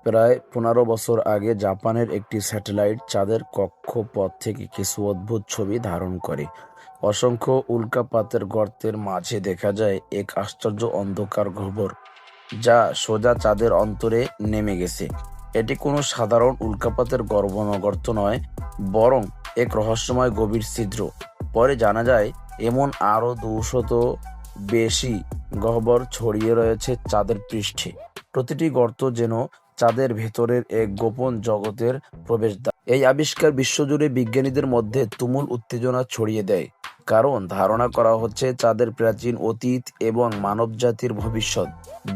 প্রায় 15 বছর আগে জাপানের একটি স্যাটেলাইট চাঁদের কক্ষপথ থেকে কিছু অদ্ভুত ছবি ধারণ করে। অসংখ্য উল্কাপাতের গর্তের মাঝে দেখা যায় এক আশ্চর্য অন্ধকার গহ্বর, যা সোজা চাঁদের অন্তরে নেমে গেছে। এটি কোনো সাধারণ উল্কাপাতের গর্ত নয়, বরং এক রহস্যময় গভীর ছিদ্র। পরে জানা যায় এমন আরও 200 বেশি গহ্বর ছড়িয়ে রয়েছে চাঁদের পৃষ্ঠে। প্রতিটি গর্ত যেন চাঁদের ভেতরের এক গোপন জগতের প্রবেশদ্বার। এই আবিষ্কার বিশ্বজুড়ে বিজ্ঞানীদের মধ্যে তুমুল উত্তেজনা ছড়িয়ে দেয়, কারণ ধারণা করা হচ্ছে চাঁদের প্রাচীন অতীত এবং মানবজাতির ভবিষ্যৎ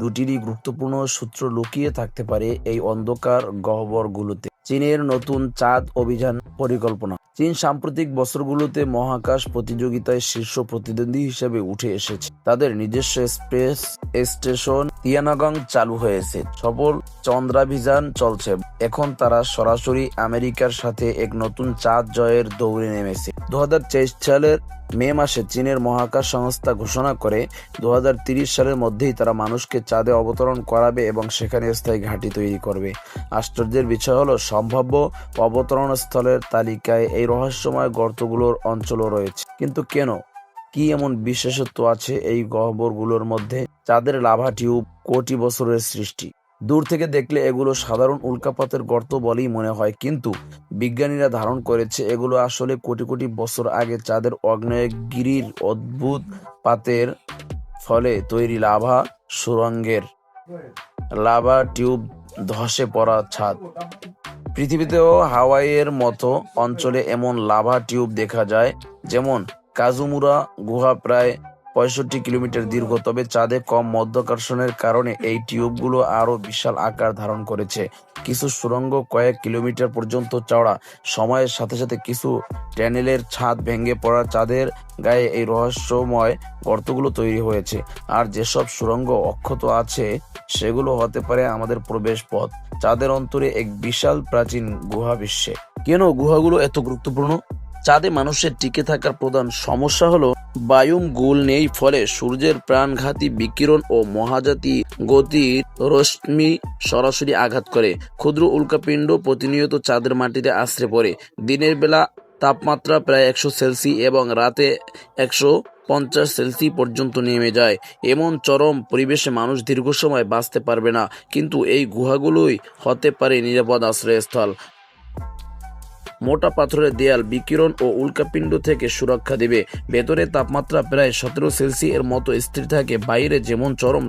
দুটিরই গুরুত্বপূর্ণ সূত্র লুকিয়ে থাকতে পারে এই অন্ধকার গহ্বরগুলোতে। চীনের নতুন চাঁদ অভিযান পরিকল্পনা। চীন সাম্প্রতিক বছরগুলোতে মহাকাশ প্রতিযোগিতায় শীর্ষ প্রতিদ্বন্দ্বী হিসেবে উঠে এসেছে। তাদের নিজস্ব স্পেস স্টেশন তিয়ানগং চালু হয়েছে, সফল চন্দ্রাভিযান চলছে। এখন তারা সরাসরি আমেরিকার সাথে এক নতুন চাঁদ জয়ের দৌড়ে নেমেছে। 2023 সালের মে মাসে চীনের মহাকাশ সংস্থা ঘোষণা করে 2030 সালের মধ্যেই তারা মানুষকে চাঁদে অবতরণ করাবে এবং সেখানে স্থায়ী ঘাঁটি তৈরি করবে। আশ্চর্যের বিষয় হলো, সম্ভাব্য অবতরণ স্থলের তালিকায় এই রহস্যময় গর্তগুলোর অঞ্চলও রয়েছে। কিন্তু কেন? কি এমন বিশেষত্ব আছে এই গহ্বরগুলোর মধ্যে? চাঁদের লাভা টিউব কোটি বছরের সৃষ্টি। দূর থেকে দেখলে এগুলো সাধারণ উল্কাপাতের গর্ত বলেই মনে হয়, কিন্তু বিজ্ঞানীরা ধারণ করেছে এগুলো আসলে কোটি কোটি বছর আগে চাঁদের আগ্নেয়গিরির অদ্ভুত পাতের ফলে তৈরি লাভা সুড়ঙ্গের লাভা টিউব, ধসে পড়া ছাদ। পৃথিবীতেও হাওয়াইয়ের মতো অঞ্চলে এমন লাভা টিউব দেখা যায়, যেমন কাজুমুরা গুহা প্রায় 65 কিলোমিটার দীর্ঘ। তবে চাঁদে কম মাধ্যাকর্ষণের কারণে এই টিউবগুলো আরো বিশাল আকার ধারণ করেছে। কিছু সুড়ঙ্গ কয়েক কিলোমিটার পর্যন্ত চওড়া। সময়ের সাথে সাথে কিছু টানেলের ছাদ ভেঙে পড়া চাঁদের গায়ে এই রহস্যময় গর্তগুলো তৈরি হয়েছে। আর যেসব সুড়ঙ্গ অক্ষত আছে, সেগুলো হতে পারে আমাদের প্রবেশ পথ চাঁদের অন্তরে এক বিশাল প্রাচীন গুহা বিশ্বে। কেন গুহাগুলো এত গুরুত্বপূর্ণ? চাঁদে মানুষের টিকে থাকার প্রধান সমস্যা হলো বায়ুম গুল নেই, ফলে সূর্যের প্রাণঘাতী বিকিরণ ও মহাজাতি গতির রশ্মি সরাসরি আঘাত করে। ক্ষুদ্র উল্কাপিণ্ড প্রতিনিয়ত চাঁদের মাটিতে আছড়ে পড়ে। দিনের বেলা তাপমাত্রা প্রায় 100 সেলসি এবং রাতে 150 সেলসি পর্যন্ত নেমে যায়। এমন চরম পরিবেশে মানুষ দীর্ঘ সময় বাঁচতে পারবে না, কিন্তু এই গুহাগুলোই হতে পারে নিরাপদ আশ্রয়স্থল। মোটা পাথরের দেয়াল বিকিরণ ও উল্কাপিণ্ড থেকে সুরক্ষা দেবে। ভেতরে তাপমাত্রা প্রায় 17 সেলসি এর মতো স্থির থাকে, বাইরে যেমন চরম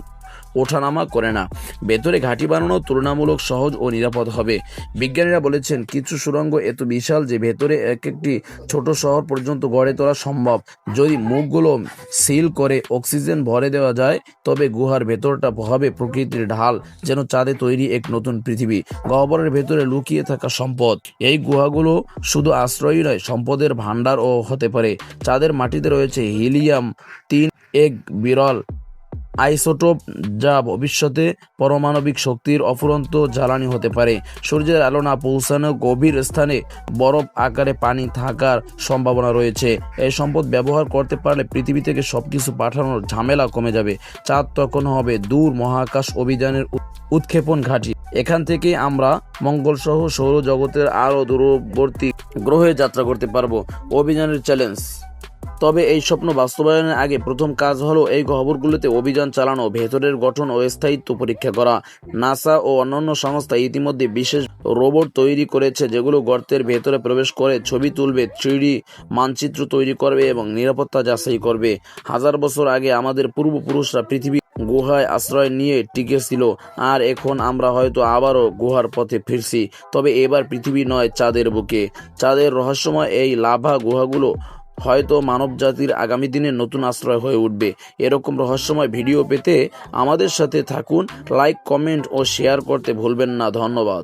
ওঠানামা করে না। ভেতরে ঘাঁটি বানানো তুলনামূলক সহজ ও নিরাপদ হবে। বিজ্ঞানীরা বলেছেন, কিছু সুড়ঙ্গ এত বিশাল যে ভেতরে একটি ছোট শহর পর্যন্ত গড়ে তোলা সম্ভব। যদি মুখগুলো সিল করে অক্সিজেন ভরে দেওয়া যায়, তবে গুহার ভেতরটা হবে প্রকৃতির ঢাল, যেন চাঁদে তৈরি এক নতুন পৃথিবী। গহ্বরের ভেতরে লুকিয়ে থাকা সম্পদ। এই গুহাগুলো শুধু আশ্রয়ই নয়, সম্পদের ভান্ডারও হতে পারে। চাঁদের মাটিতে রয়েছে হিলিয়াম-3, এক বিরল আইসোটোপ, যা ভবিষ্যতে পারমাণবিক শক্তির অফুরন্ত জ্বালানি হতে পারে। সূর্যের আলো না পৌঁছানো গভীর স্থানে বরফ আকারে পানি থাকার সম্ভাবনা রয়েছে। এই সম্পদ ব্যবহার করতে পারলে পৃথিবী থেকে সবকিছু পাঠানোর ঝামেলা কমে যাবে। চাঁদ তখন হবে দূর মহাকাশ অভিযানের উৎক্ষেপণ ঘাঁটি। এখান থেকে আমরা মঙ্গল সহ সৌরজগতের আরো দূরবর্তী গ্রহে যাত্রা করতে পারবো। অভিযানের চ্যালেঞ্জ। তবে এই স্বপ্ন বাস্তবায়নের আগে প্রথম কাজ হলো এই গহ্বরগুলোতে অভিযান চালানো, ভেতরের গঠন ও স্থায়িত্ব পরীক্ষা করা। নাসা ও অন্যান্য সংস্থা ইতিমধ্যে বিশেষ রোবট তৈরি করেছে, যেগুলো গর্তের ভেতরে প্রবেশ করে ছবি তুলবে, 3D মানচিত্র তৈরি করবে এবং নিরাপত্তা যাচাই করবে। 1000 বছর আগে আমাদের পূর্বপুরুষরা পৃথিবী গুহায় আশ্রয় নিয়ে টিকেছিল, আর এখন আমরা হয়তো আবারও গুহার পথে ফিরছি। তবে এবার পৃথিবী নয়, চাঁদের বুকে। চাঁদের রহস্যময় এই লাভা গুহাগুলো হয়তো মানবজাতির আগামী দিনের নতুন আশ্রয় হয়ে উঠবে। এরকম রহস্যময় ভিডিও পেতে আমাদের সাথে থাকুন। লাইক, কমেন্ট ও শেয়ার করতে ভুলবেন না। ধন্যবাদ।